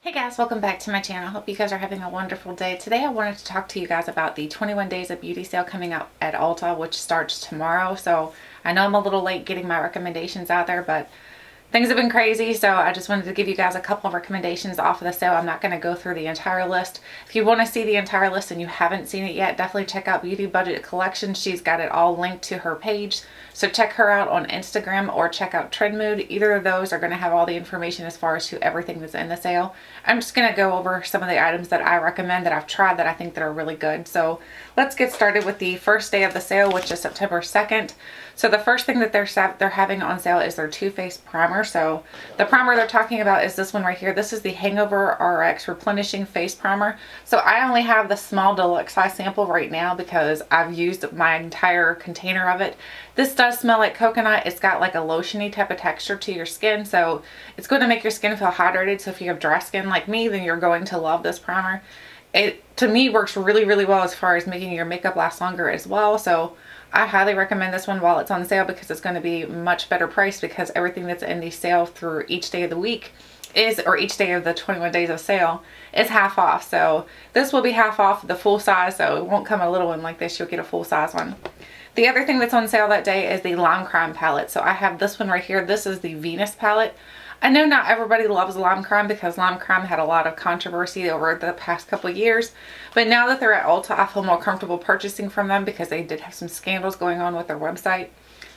Hey guys, welcome back to my channel. Hope you guys are having a wonderful day. Today I wanted to talk to you guys about the 21 Days of Beauty sale coming up at Ulta, which starts tomorrow. So I know I'm a little late getting my recommendations out there, but things have been crazy, so I just wanted to give you guys a couple of recommendations off of the sale. I'm not going to go through the entire list. If you want to see the entire list and you haven't seen it yet, definitely check out Beauty Budget Collection. She's got it all linked to her page. So check her out on Instagram or check out Trend Mood. Either of those are going to have all the information as far as to everything that's in the sale. I'm just going to go over some of the items that I recommend that I've tried that I think that are really good. So let's get started with the first day of the sale, which is September 2nd. So the first thing that they're having on sale is their Too Faced primer. So the primer they're talking about is this one right here. This is the Hangover RX Replenishing Face Primer. So I only have the small deluxe size sample right now because I've used my entire container of it. This does smell like coconut. It's got like a lotiony type of texture to your skin, so it's going to make your skin feel hydrated. So if you have dry skin like me, then you're going to love this primer. It, to me, works really well as far as making your makeup last longer as well. So I highly recommend this one while it's on sale because it's going to be much better priced, because everything that's in the sale through each day of the week is, or each day of the 21 days of sale is half off. So this will be half off the full size, so it won't come a little one like this. You'll get a full size one. The other thing that's on sale that day is the Lancome Palette. So I have this one right here. This is the Venus palette. I know not everybody loves Lancome because Lancome had a lot of controversy over the past couple of years. But now that they're at Ulta, I feel more comfortable purchasing from them because they did have some scandals going on with their website.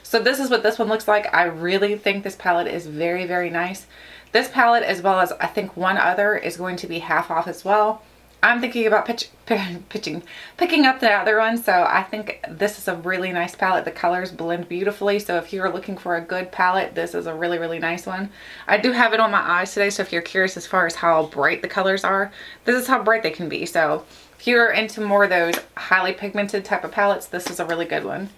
So this is what this one looks like. I really think this palette is very nice. This palette, as well as I think one other, is going to be half off as well. I'm thinking about picking up the other one, so I think this is a really nice palette. The colors blend beautifully, so if you're looking for a good palette, this is a really nice one. I do have it on my eyes today, so if you're curious as far as how bright the colors are, this is how bright they can be. So if you're into more of those highly pigmented type of palettes, this is a really good one.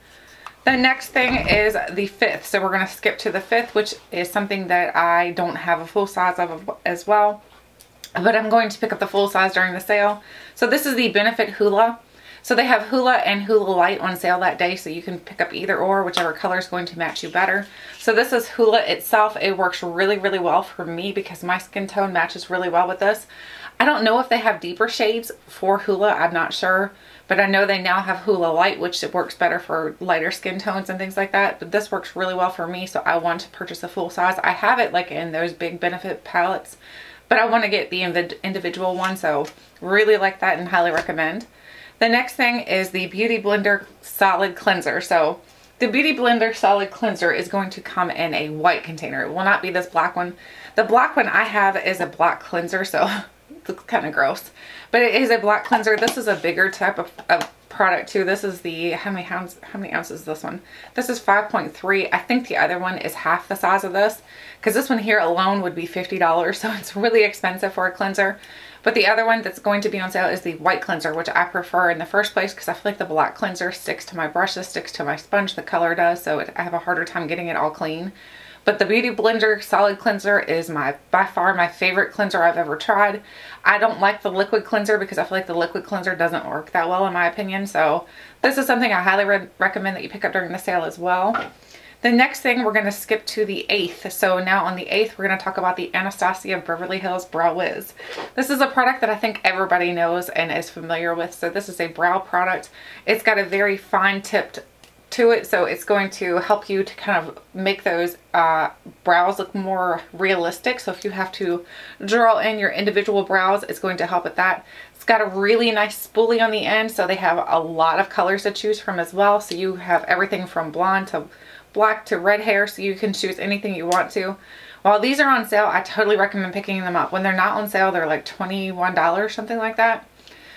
The next thing is the 5th, so we're going to skip to the 5th, which is something that I don't have a full size of as well. But I'm going to pick up the full size during the sale. So this is the Benefit Hoola. So they have Hoola and Hoola Lite on sale that day, so you can pick up either or, whichever color is going to match you better. So this is Hoola itself. It works really well for me because my skin tone matches really well with this. I don't know if they have deeper shades for Hoola, I'm not sure. But I know they now have Hoola Lite, which it works better for lighter skin tones and things like that. But this works really well for me, so I want to purchase a full size. I have it like in those big Benefit palettes, but I want to get the individual one, so really like that and highly recommend. The next thing is the Beauty Blender Solid Cleanser. So the Beauty Blender Solid Cleanser is going to come in a white container. It will not be this black one. The black one I have is a black cleanser, so it looks kind of gross. But it is a black cleanser. This is a bigger type of product too. This is the, how many ounces is this one? This is 5.3. I think the other one is half the size of this, because this one here alone would be $50, so it's really expensive for a cleanser. But the other one that's going to be on sale is the white cleanser, which I prefer in the first place because I feel like the black cleanser sticks to my brushes, sticks to my sponge, the color does, so I have a harder time getting it all clean. But the Beauty Blender Solid Cleanser is by far my favorite cleanser I've ever tried. I don't like the liquid cleanser because I feel like the liquid cleanser doesn't work that well in my opinion. So this is something I highly recommend that you pick up during the sale as well. The next thing, we're going to skip to the 8th. So now on the 8th, we're going to talk about the Anastasia Beverly Hills Brow Wiz. This is a product that I think everybody knows and is familiar with. So this is a brow product. It's got a very fine tipped to it, so it's going to help you to kind of make those brows look more realistic. So if you have to draw in your individual brows, it's going to help with that. It's got a really nice spoolie on the end, so they have a lot of colors to choose from as well. So you have everything from blonde to black to red hair, so you can choose anything you want to. While these are on sale, I totally recommend picking them up. When they're not on sale, they're like $21, something like that.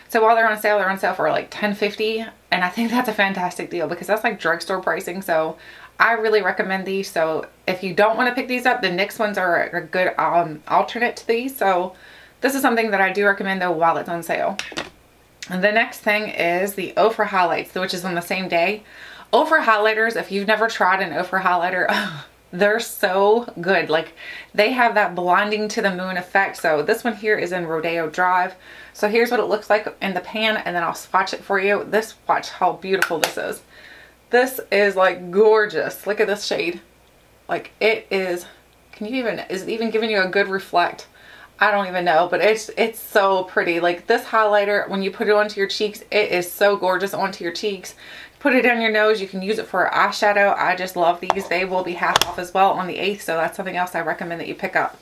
So while they're on sale for like $10.50, and I think that's a fantastic deal because that's like drugstore pricing. So I really recommend these. So if you don't want to pick these up, the NYX ones are a good alternate to these. So this is something that I do recommend though while it's on sale. And the next thing is the Ofra Highlights, which is on the same day. Ofra Highlighters, if you've never tried an Ofra highlighter, they're so good. Like, they have that blinding to the moon effect. So this one here is in Rodeo Drive. So here's what it looks like in the pan, and then I'll swatch it for you. Watch how beautiful this is. This is like gorgeous. Look at this shade. Like, it is, is it even giving you a good reflect? I don't even know, but it's so pretty. Like this highlighter, when you put it onto your cheeks, it is so gorgeous onto your cheeks. Put it on your nose. You can use it for eyeshadow. I just love these. They will be half off as well on the 8th, so that's something else I recommend that you pick up.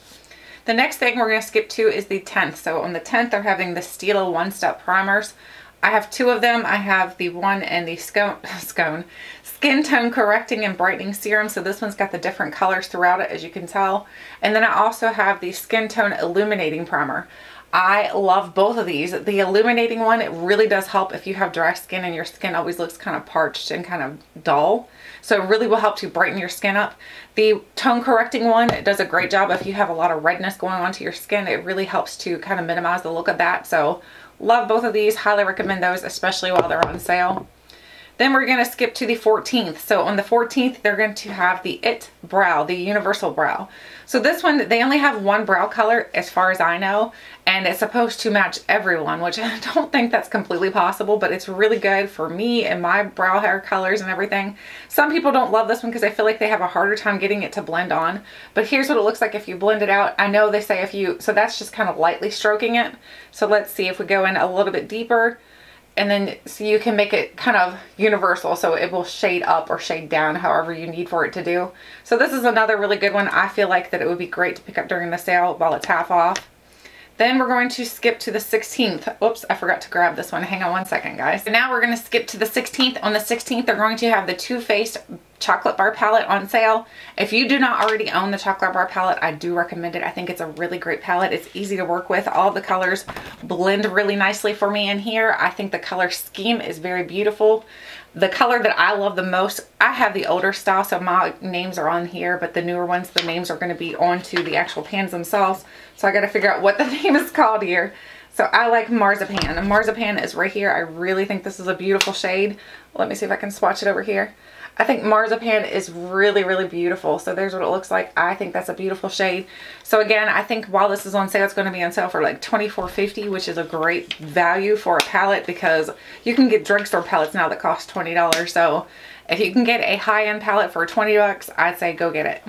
The next thing we're going to skip to is the 10th. So on the 10th, they're having the Stila one-step primers. I have 2 of them. I have the one and the skin tone correcting and brightening serum. So this one's got the different colors throughout it, as you can tell. And then I also have the skin tone illuminating primer. I love both of these. The illuminating one, it really does help if you have dry skin and your skin always looks kind of parched and kind of dull. So it really will help to brighten your skin up. The tone correcting one, it does a great job if you have a lot of redness going onto your skin. It really helps to kind of minimize the look of that. So love both of these. Highly recommend those, especially while they're on sale. Then we're going to skip to the 14th. So on the 14th, they're going to have the It Brow, the Universal Brow. So this one, they only have one brow color as far as I know, and it's supposed to match everyone, which I don't think that's completely possible, but it's really good for me and my brow hair colors and everything. Some people don't love this one because I feel like they have a harder time getting it to blend on, but here's what it looks like if you blend it out. I know they say if you, so that's just kind of lightly stroking it. So let's see if we go in a little bit deeper. And then so you can make it kind of universal, so it will shade up or shade down however you need for it to do. So this is another really good one. I feel like that it would be great to pick up during the sale while it's half off. Then we're going to skip to the 16th. Oops, I forgot to grab this one. Hang on one second, guys. So now we're going to skip to the 16th. On the 16th, they're going to have the Too Faced Chocolate Bar Palette on sale. If you do not already own the Chocolate Bar Palette, I do recommend it. I think it's a really great palette. It's easy to work with. All the colors blend really nicely for me in here. I think the color scheme is very beautiful. The color that I love the most, I have the older style, so my names are on here, but the newer ones, the names are going to be onto the actual pans themselves. So I got to figure out what the name is called here. So I like Marzipan. And Marzipan is right here. I really think this is a beautiful shade. Let me see if I can swatch it over here. I think Marzipan is really, really beautiful. So there's what it looks like. I think that's a beautiful shade. So again, I think while this is on sale, it's going to be on sale for like $24.50, which is a great value for a palette because you can get drugstore palettes now that cost $20. So if you can get a high-end palette for 20 bucks, I'd say go get it.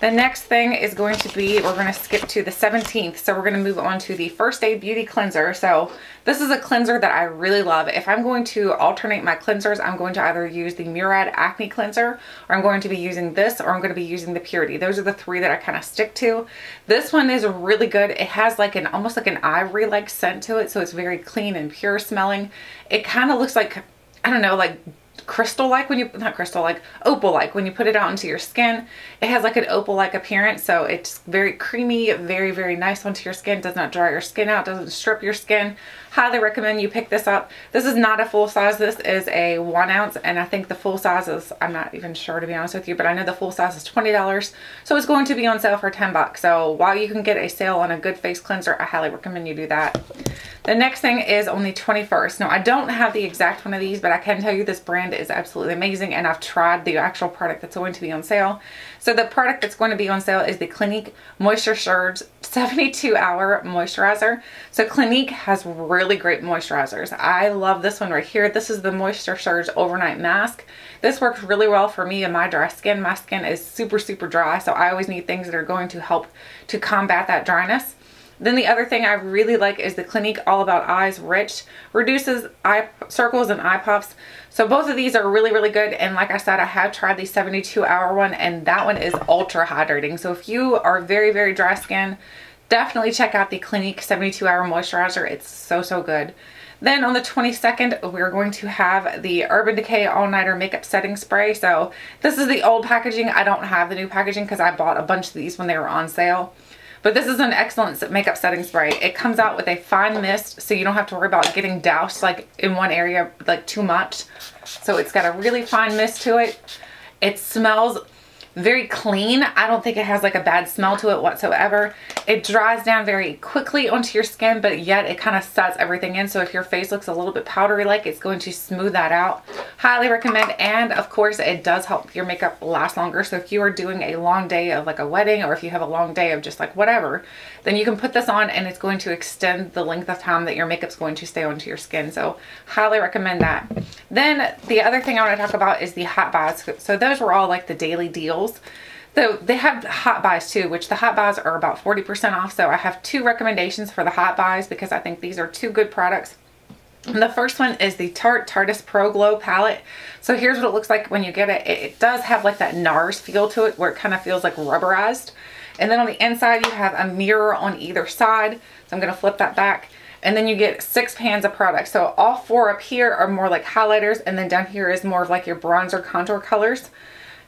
The next thing is going to be, we're going to skip to the 17th. So we're going to move on to the First Aid Beauty Cleanser. So this is a cleanser that I really love. If I'm going to alternate my cleansers, I'm going to either use the Murad Acne Cleanser, or I'm going to be using this, or I'm going to be using the Purity. Those are the 3 that I kind of stick to. This one is really good. It has like an, almost like an ivory-like scent to it. So it's very clean and pure smelling. It kind of looks like, I don't know, like crystal-like when you, not crystal-like, opal-like when you put it out into your skin. It has like an opal-like appearance, so it's very creamy, very, very nice onto your skin. Does not dry your skin out, doesn't strip your skin. Highly recommend you pick this up. This is not a full size. This is a 1 ounce, and I think the full size is, I'm not even sure to be honest with you, but I know the full size is $20, so it's going to be on sale for 10 bucks. So while you can get a sale on a good face cleanser, I highly recommend you do that. The next thing is on the 21st. Now, I don't have the exact one of these, but I can tell you this brand is absolutely amazing, and I've tried the actual product that's going to be on sale. So the product that's going to be on sale is the Clinique Moisture Surge 72-Hour Moisturizer. So Clinique has really great moisturizers. I love this one right here. This is the Moisture Surge Overnight Mask. This works really well for me and my dry skin. My skin is super, super dry, so I always need things that are going to help to combat that dryness. Then the other thing I really like is the Clinique All About Eyes Rich. Reduces eye circles and eye puffs. So both of these are really, really good. And like I said, I have tried the 72-hour one, and that one is ultra hydrating. So if you are very, very dry skin, definitely check out the Clinique 72-Hour Moisturizer. It's so, so good. Then on the 22nd, we're going to have the Urban Decay All Nighter Makeup Setting Spray. So this is the old packaging. I don't have the new packaging because I bought a bunch of these when they were on sale. But this is an excellent makeup setting spray. It comes out with a fine mist, so you don't have to worry about getting doused like in one area like too much. So it's got a really fine mist to it. It smells very clean. I don't think it has like a bad smell to it whatsoever. It dries down very quickly onto your skin, but yet it kind of sets everything in. So if your face looks a little bit powdery like, it's going to smooth that out. Highly recommend. And of course it does help your makeup last longer. So if you are doing a long day of like a wedding, or if you have a long day of just like whatever, then you can put this on and it's going to extend the length of time that your makeup's going to stay onto your skin. So highly recommend that. Then the other thing I want to talk about is the hot buys. So those were all like the daily deals. So they have hot buys too, which the hot buys are about 40% off. So I have 2 recommendations for the hot buys because I think these are 2 good products. And the first one is the Tarte Pro Glow palette. So here's what it looks like when you get it. It does have like that NARS feel to it where it kind of feels like rubberized. And then on the inside you have a mirror on either side. So I'm going to flip that back. And then you get 6 pans of product. So all 4 up here are more like highlighters, and then down here is more of like your bronzer contour colors.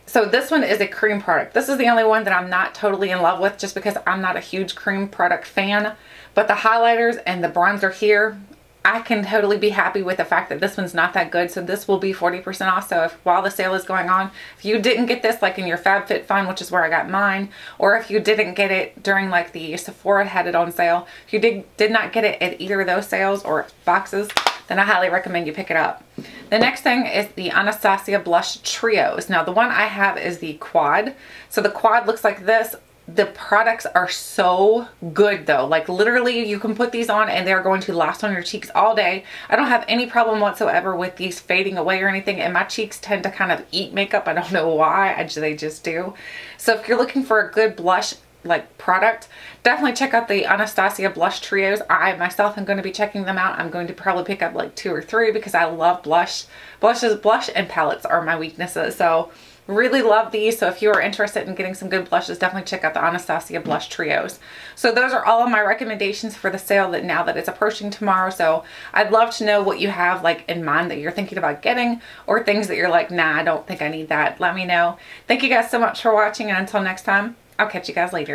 So this one is a cream product. This is the only one that I'm not totally in love with just because I'm not a huge cream product fan. But the highlighters and the bronzer here, I can totally be happy with the fact that this one's not that good. So this will be 40% off. So if while the sale is going on, if you didn't get this like in your FabFitFun, which is where I got mine, or if you didn't get it during like the Sephora had it on sale, if you did not get it at either of those sales or boxes, then I highly recommend you pick it up. The next thing is the Anastasia Blush Trios. Now the one I have is the Quad. So the Quad looks like this. The products are so good though. Like literally you can put these on and they're going to last on your cheeks all day. I don't have any problem whatsoever with these fading away or anything, and my cheeks tend to kind of eat makeup. I don't know why, they just do. So if you're looking for a good blush like product, definitely check out the Anastasia Blush Trios. I myself am going to be checking them out. I'm going to probably pick up like 2 or 3 because I love blush. Blush and palettes are my weaknesses. So really love these. So if you are interested in getting some good blushes, definitely check out the Anastasia Blush Trios. So those are all of my recommendations for the sale that now that it's approaching tomorrow. So I'd love to know what you have like in mind that you're thinking about getting, or things that you're like, nah, I don't think I need that. Let me know. Thank you guys so much for watching, and until next time, I'll catch you guys later.